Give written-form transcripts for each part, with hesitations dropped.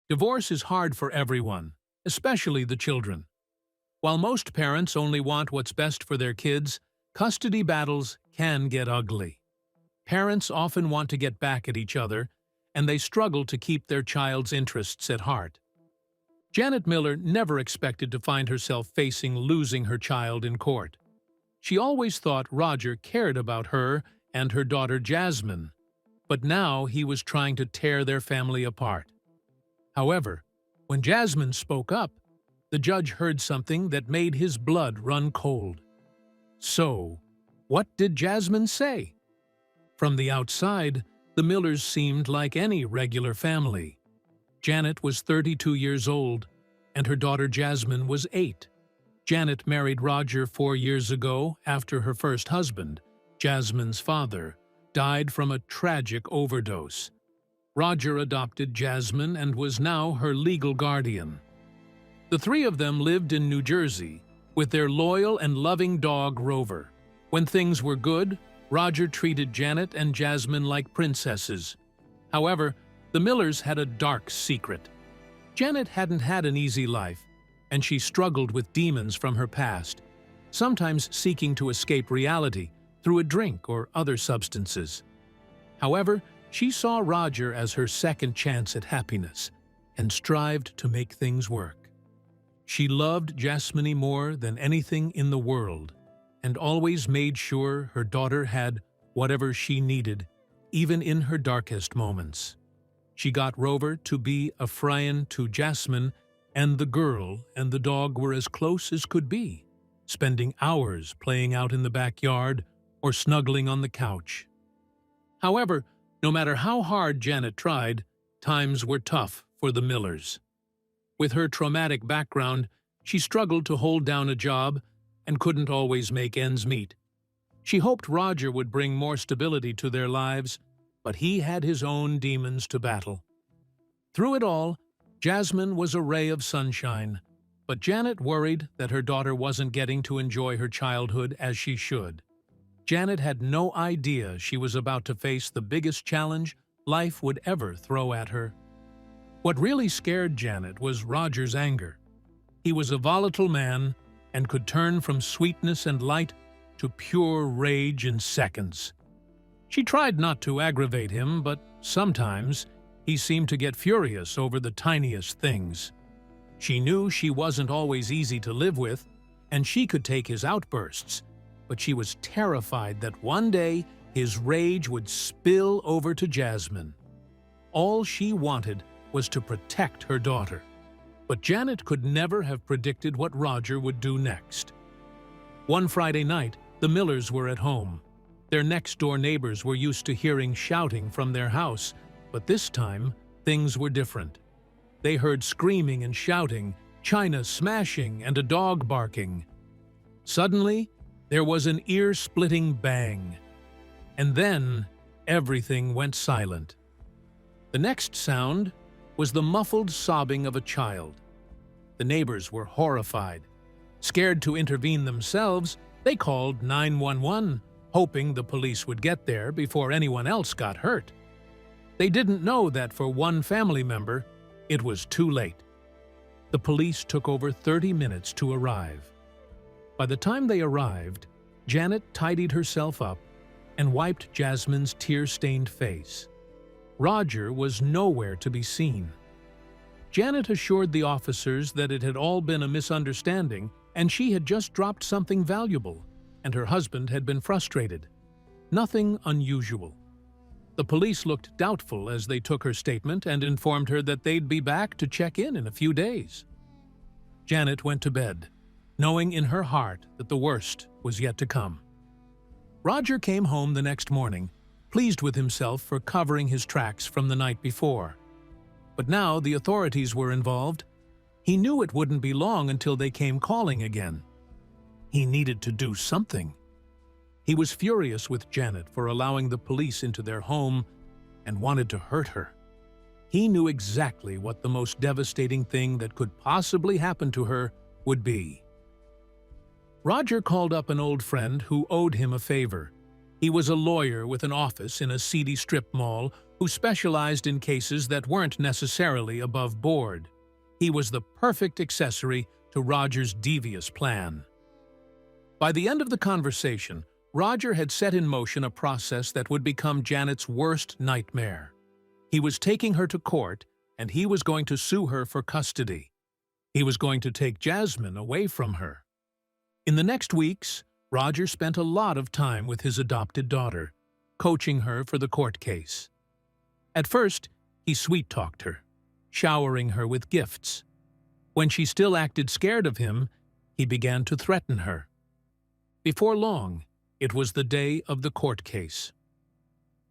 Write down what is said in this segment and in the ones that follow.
Divorce is hard for everyone, especially the children. While most parents only want what's best for their kids, custody battles can get ugly. Parents often want to get back at each other, and they struggle to keep their child's interests at heart. Janet Miller never expected to find herself facing losing her child in court. She always thought Roger cared about her and her daughter Jasmine, but now he was trying to tear their family apart. However, when Jasmine spoke up, the judge heard something that made his blood run cold. So, what did Jasmine say? From the outside, the Millers seemed like any regular family. Janet was 32 years old, and her daughter Jasmine was 8. Janet married Roger 4 years ago after her first husband, Jasmine's father, died from a tragic overdose. Roger adopted Jasmine and was now her legal guardian. The three of them lived in New Jersey with their loyal and loving dog Rover. When things were good, Roger treated Janet and Jasmine like princesses. However, the Millers had a dark secret. Janet hadn't had an easy life, and she struggled with demons from her past, sometimes seeking to escape reality through a drink or other substances. However, she saw Roger as her second chance at happiness and strived to make things work. She loved Jasmine more than anything in the world and always made sure her daughter had whatever she needed, even in her darkest moments. She got Rover to be a friend to Jasmine, and the girl and the dog were as close as could be, spending hours playing out in the backyard or snuggling on the couch. However, no matter how hard Janet tried, times were tough for the Millers. With her traumatic background, she struggled to hold down a job and couldn't always make ends meet. She hoped Roger would bring more stability to their lives, but he had his own demons to battle. Through it all, Jasmine was a ray of sunshine, but Janet worried that her daughter wasn't getting to enjoy her childhood as she should. Janet had no idea she was about to face the biggest challenge life would ever throw at her. What really scared Janet was Roger's anger. He was a volatile man and could turn from sweetness and light to pure rage in seconds. She tried not to aggravate him, but sometimes he seemed to get furious over the tiniest things. She knew she wasn't always easy to live with, and she could take his outbursts, but she was terrified that one day his rage would spill over to Jasmine. All she wanted was to protect her daughter. But Janet could never have predicted what Roger would do next. One Friday night, the Millers were at home. Their next-door neighbors were used to hearing shouting from their house, but this time, things were different. They heard screaming and shouting, china smashing, and a dog barking. Suddenly, there was an ear-splitting bang. And then, everything went silent. The next sound was the muffled sobbing of a child. The neighbors were horrified. Scared to intervene themselves, they called 911, hoping the police would get there before anyone else got hurt. They didn't know that for one family member, it was too late. The police took over 30 minutes to arrive. By the time they arrived, Janet tidied herself up and wiped Jasmine's tear-stained face. Roger was nowhere to be seen. Janet assured the officers that it had all been a misunderstanding and she had just dropped something valuable, and her husband had been frustrated. Nothing unusual. The police looked doubtful as they took her statement and informed her that they'd be back to check in a few days. Janet went to bed, knowing in her heart that the worst was yet to come. Roger came home the next morning, pleased with himself for covering his tracks from the night before. But now the authorities were involved. He knew it wouldn't be long until they came calling again. He needed to do something. He was furious with Janet for allowing the police into their home and wanted to hurt her. He knew exactly what the most devastating thing that could possibly happen to her would be. Roger called up an old friend who owed him a favor. He was a lawyer with an office in a seedy strip mall who specialized in cases that weren't necessarily above board. He was the perfect accessory to Roger's devious plan. By the end of the conversation, Roger had set in motion a process that would become Janet's worst nightmare. He was taking her to court, and he was going to sue her for custody. He was going to take Jasmine away from her. In the next weeks, Roger spent a lot of time with his adopted daughter, coaching her for the court case. At first, he sweet-talked her, showering her with gifts. When she still acted scared of him, he began to threaten her. Before long, it was the day of the court case.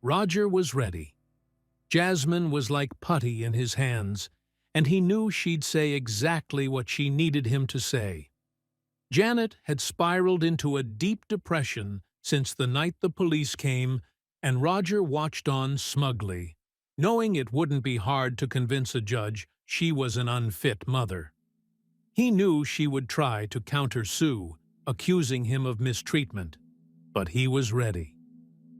Roger was ready. Jasmine was like putty in his hands, and he knew she'd say exactly what she needed him to say. Janet had spiraled into a deep depression since the night the police came, and Roger watched on smugly, knowing it wouldn't be hard to convince a judge she was an unfit mother. He knew she would try to countersue, accusing him of mistreatment, but he was ready.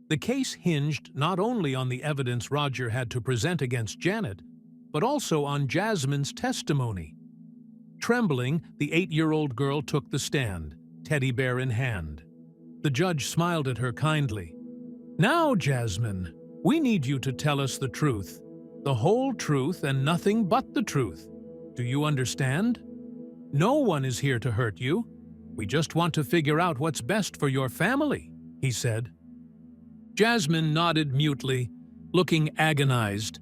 The case hinged not only on the evidence Roger had to present against Janet, but also on Jasmine's testimony. Trembling, the 8-year-old girl took the stand, teddy bear in hand. The judge smiled at her kindly. "Now, Jasmine, we need you to tell us the truth, the whole truth and nothing but the truth. Do you understand? No one is here to hurt you. We just want to figure out what's best for your family," he said. Jasmine nodded mutely, looking agonized.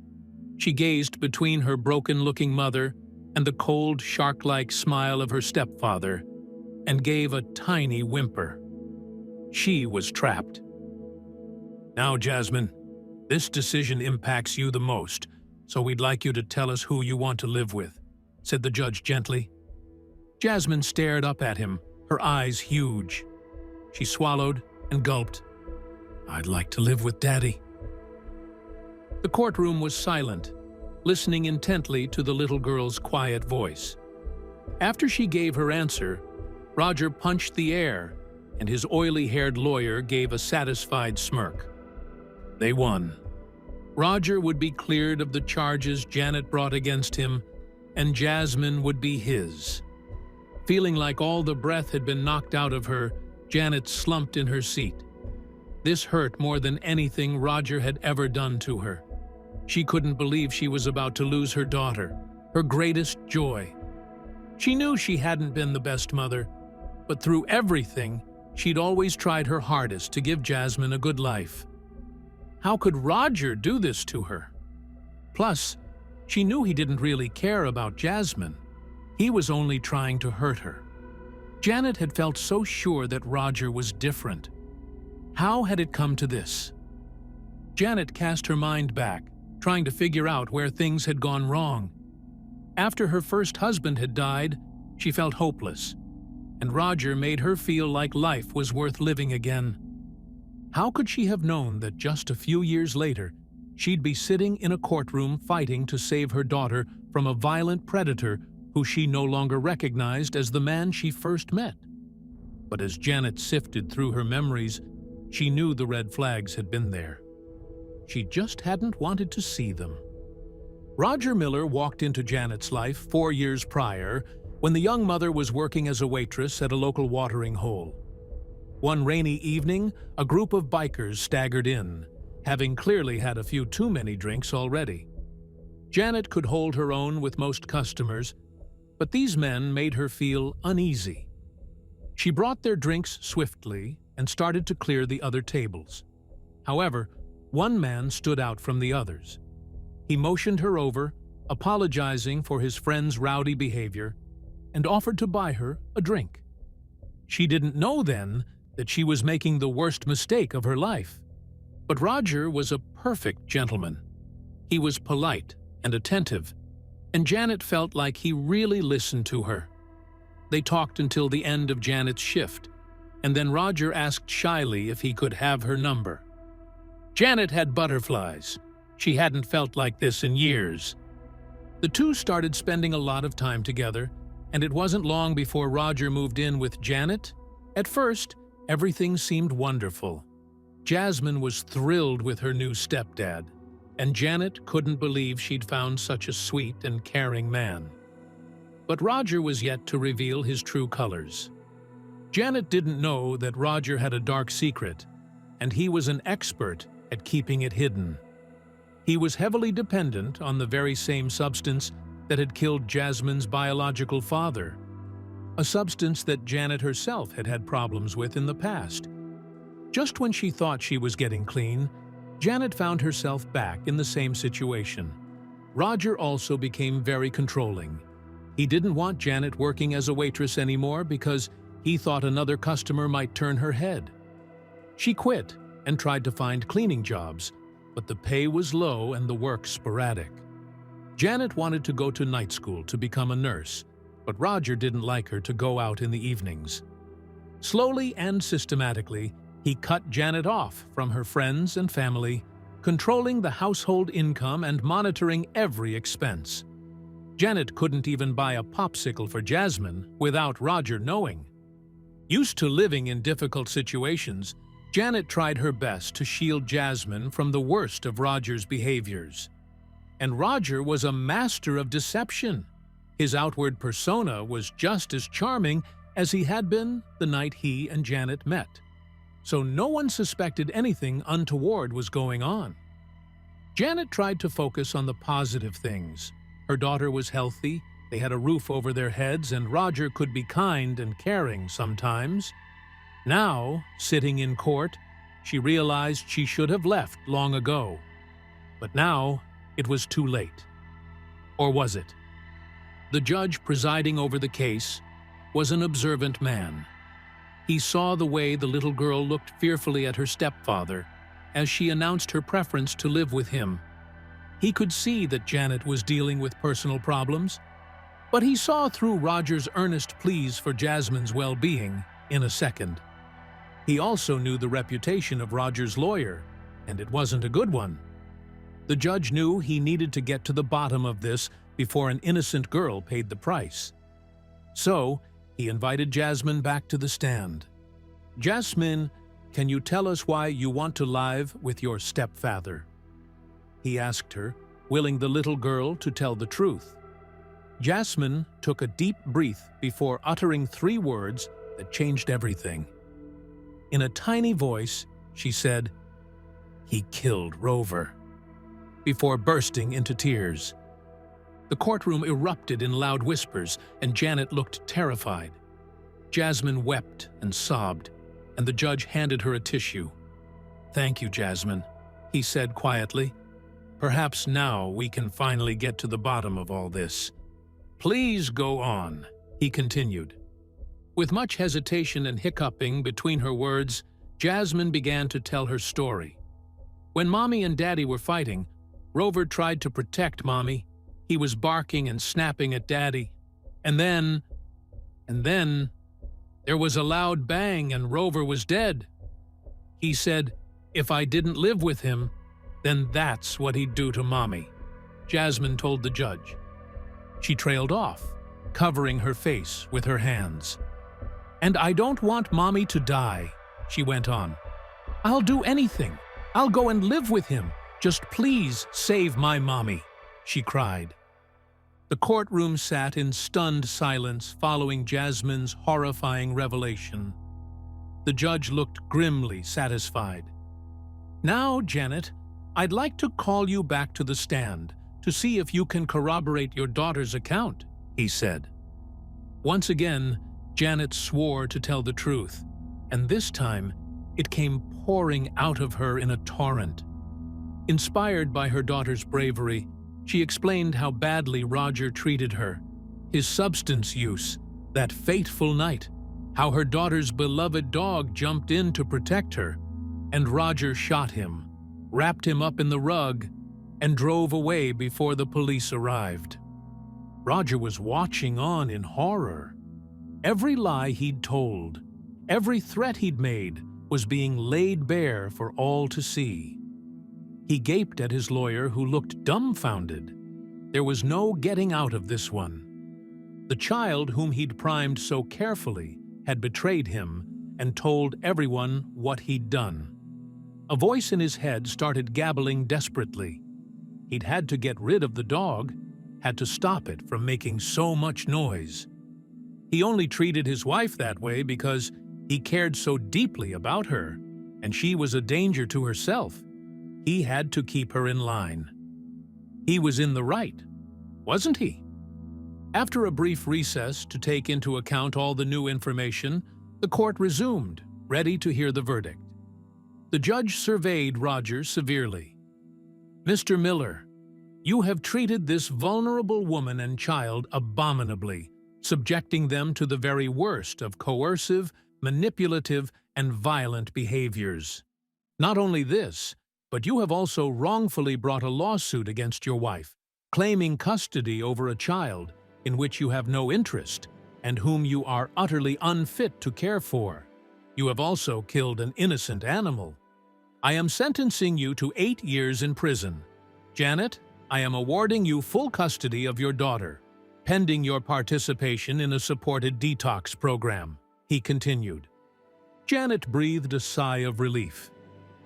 She gazed between her broken-looking mother and the cold, shark-like smile of her stepfather, and gave a tiny whimper. She was trapped. "Now, Jasmine, this decision impacts you the most, so we'd like you to tell us who you want to live with," said the judge gently. Jasmine stared up at him, her eyes huge. She swallowed and gulped. "I'd like to live with Daddy." The courtroom was silent, listening intently to the little girl's quiet voice. After she gave her answer, Roger punched the air, and his oily-haired lawyer gave a satisfied smirk. They won. Roger would be cleared of the charges Janet brought against him, and Jasmine would be his. Feeling like all the breath had been knocked out of her, Janet slumped in her seat. This hurt more than anything Roger had ever done to her. She couldn't believe she was about to lose her daughter, her greatest joy. She knew she hadn't been the best mother, but through everything, she'd always tried her hardest to give Jasmine a good life. How could Roger do this to her? Plus, she knew he didn't really care about Jasmine. He was only trying to hurt her. Janet had felt so sure that Roger was different. How had it come to this? Janet cast her mind back, trying to figure out where things had gone wrong. After her first husband had died, she felt hopeless, and Roger made her feel like life was worth living again. How could she have known that just a few years later, she'd be sitting in a courtroom fighting to save her daughter from a violent predator who she no longer recognized as the man she first met? But as Janet sifted through her memories, she knew the red flags had been there. She just hadn't wanted to see them. Roger Miller walked into Janet's life 4 years prior, when the young mother was working as a waitress at a local watering hole. One rainy evening, a group of bikers staggered in, having clearly had a few too many drinks already. Janet could hold her own with most customers, but these men made her feel uneasy. She brought their drinks swiftly and started to clear the other tables. However, one man stood out from the others. He motioned her over, apologizing for his friend's rowdy behavior, and offered to buy her a drink. She didn't know then that she was making the worst mistake of her life. But Roger was a perfect gentleman. He was polite and attentive, and Janet felt like he really listened to her. They talked until the end of Janet's shift, and then Roger asked shyly if he could have her number. Janet had butterflies. She hadn't felt like this in years. The two started spending a lot of time together, and it wasn't long before Roger moved in with Janet. At first, everything seemed wonderful. Jasmine was thrilled with her new stepdad, and Janet couldn't believe she'd found such a sweet and caring man. But Roger was yet to reveal his true colors. Janet didn't know that Roger had a dark secret, and he was an expert at keeping it hidden. He was heavily dependent on the very same substance that had killed Jasmine's biological father, a substance that Janet herself had had problems with in the past. Just when she thought she was getting clean, Janet found herself back in the same situation. Roger also became very controlling. He didn't want Janet working as a waitress anymore because he thought another customer might turn her head. She quit and tried to find cleaning jobs, but the pay was low and the work sporadic. Janet wanted to go to night school to become a nurse, but Roger didn't like her to go out in the evenings. Slowly and systematically, he cut Janet off from her friends and family, controlling the household income and monitoring every expense. Janet couldn't even buy a popsicle for Jasmine without Roger knowing. Used to living in difficult situations, Janet tried her best to shield Jasmine from the worst of Roger's behaviors. And Roger was a master of deception. His outward persona was just as charming as he had been the night he and Janet met. So no one suspected anything untoward was going on. Janet tried to focus on the positive things. Her daughter was healthy, they had a roof over their heads, and Roger could be kind and caring sometimes. Now, sitting in court, she realized she should have left long ago. But now, it was too late. Or was it? The judge presiding over the case was an observant man. He saw the way the little girl looked fearfully at her stepfather as she announced her preference to live with him. He could see that Janet was dealing with personal problems, but he saw through Roger's earnest pleas for Jasmine's well-being in a second. He also knew the reputation of Roger's lawyer, and it wasn't a good one. The judge knew he needed to get to the bottom of this before an innocent girl paid the price. So, he invited Jasmine back to the stand. "Jasmine, can you tell us why you want to live with your stepfather?" he asked her, willing the little girl to tell the truth. Jasmine took a deep breath before uttering 3 words that changed everything. In a tiny voice, she said, "He killed Rover," before bursting into tears. The courtroom erupted in loud whispers, and Janet looked terrified. Jasmine wept and sobbed, and the judge handed her a tissue. "Thank you, Jasmine," he said quietly. "Perhaps now we can finally get to the bottom of all this." "Please go on," he continued. With much hesitation and hiccuping between her words, Jasmine began to tell her story. When Mommy and Daddy were fighting, Rover tried to protect Mommy. He was barking and snapping at Daddy. And then there was a loud bang and Rover was dead. He said, if I didn't live with him, then that's what he'd do to Mommy, Jasmine told the judge. She trailed off, covering her face with her hands. "And I don't want Mommy to die," she went on. "I'll do anything. I'll go and live with him. Just please save my Mommy," she cried. The courtroom sat in stunned silence following Jasmine's horrifying revelation. The judge looked grimly satisfied. "Now, Janet, I'd like to call you back to the stand to see if you can corroborate your daughter's account," he said. Once again, Janet swore to tell the truth, and this time it came pouring out of her in a torrent. Inspired by her daughter's bravery, she explained how badly Roger treated her, his substance use, that fateful night, how her daughter's beloved dog jumped in to protect her, and Roger shot him, wrapped him up in the rug, and drove away before the police arrived. Roger was watching on in horror. Every lie he'd told, every threat he'd made, was being laid bare for all to see. He gaped at his lawyer, who looked dumbfounded. There was no getting out of this one. The child whom he'd primed so carefully had betrayed him and told everyone what he'd done. A voice in his head started gabbling desperately. He'd had to get rid of the dog, had to stop it from making so much noise. He only treated his wife that way because he cared so deeply about her, and she was a danger to herself. He had to keep her in line. He was in the right, wasn't he? After a brief recess to take into account all the new information, the court resumed, ready to hear the verdict. The judge surveyed Roger severely. "Mr. Miller, you have treated this vulnerable woman and child abominably, subjecting them to the very worst of coercive, manipulative, and violent behaviors. Not only this, but you have also wrongfully brought a lawsuit against your wife, claiming custody over a child in which you have no interest and whom you are utterly unfit to care for. You have also killed an innocent animal. I am sentencing you to 8 years in prison. Janet, I am awarding you full custody of your daughter, pending your participation in a supported detox program," he continued. Janet breathed a sigh of relief.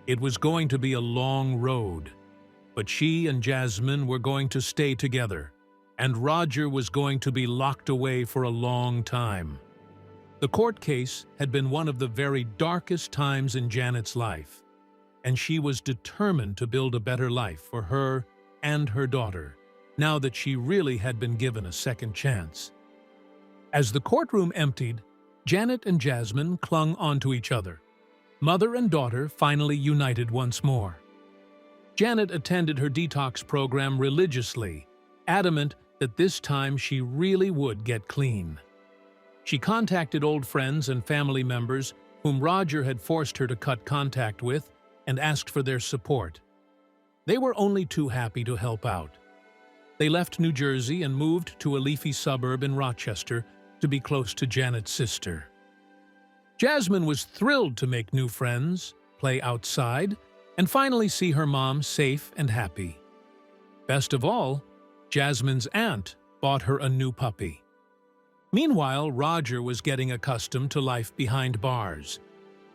It was going to be a long road, but she and Jasmine were going to stay together, and Roger was going to be locked away for a long time. The court case had been one of the very darkest times in Janet's life, and she was determined to build a better life for her and her daughter, now that she really had been given a second chance. As the courtroom emptied, Janet and Jasmine clung onto each other. Mother and daughter finally united once more. Janet attended her detox program religiously, adamant that this time she really would get clean. She contacted old friends and family members whom Roger had forced her to cut contact with and asked for their support. They were only too happy to help out. They left New Jersey and moved to a leafy suburb in Rochester to be close to Janet's sister. Jasmine was thrilled to make new friends, play outside, and finally see her mom safe and happy. Best of all, Jasmine's aunt bought her a new puppy. Meanwhile, Roger was getting accustomed to life behind bars.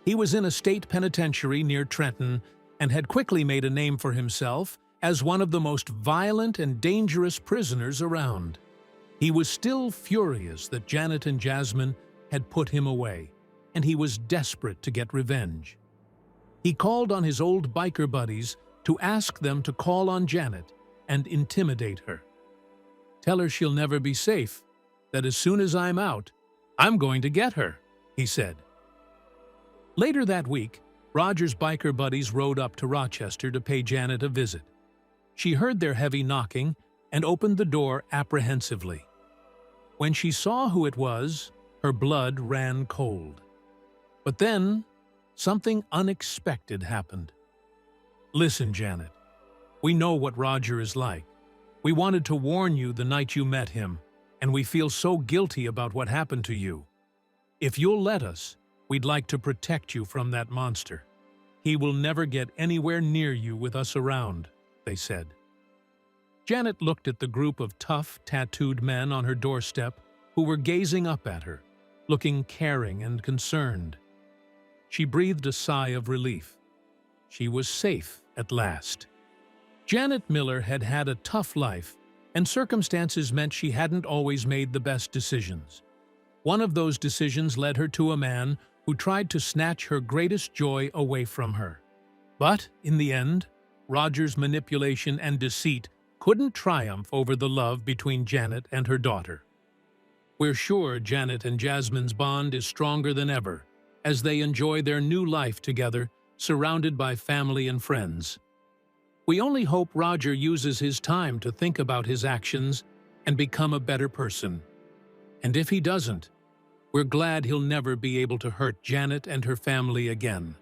He was in a state penitentiary near Trenton and had quickly made a name for himself as one of the most violent and dangerous prisoners around. He was still furious that Janet and Jasmine had put him away, and he was desperate to get revenge. He called on his old biker buddies to ask them to call on Janet and intimidate her. "Tell her she'll never be safe, that as soon as I'm out, I'm going to get her," he said. Later that week, Roger's biker buddies rode up to Rochester to pay Janet a visit. She heard their heavy knocking and opened the door apprehensively. When she saw who it was, her blood ran cold. But then, something unexpected happened. "Listen, Janet, we know what Roger is like. We wanted to warn you the night you met him, and we feel so guilty about what happened to you. If you'll let us, we'd like to protect you from that monster. He will never get anywhere near you with us around," they said. Janet looked at the group of tough, tattooed men on her doorstep who were gazing up at her, looking caring and concerned. She breathed a sigh of relief. She was safe at last. Janet Miller had had a tough life, and circumstances meant she hadn't always made the best decisions. One of those decisions led her to a man who tried to snatch her greatest joy away from her. But, in the end, Roger's manipulation and deceit couldn't triumph over the love between Janet and her daughter. We're sure Janet and Jasmine's bond is stronger than ever, as they enjoy their new life together, surrounded by family and friends. We only hope Roger uses his time to think about his actions and become a better person. And if he doesn't, we're glad he'll never be able to hurt Janet and her family again.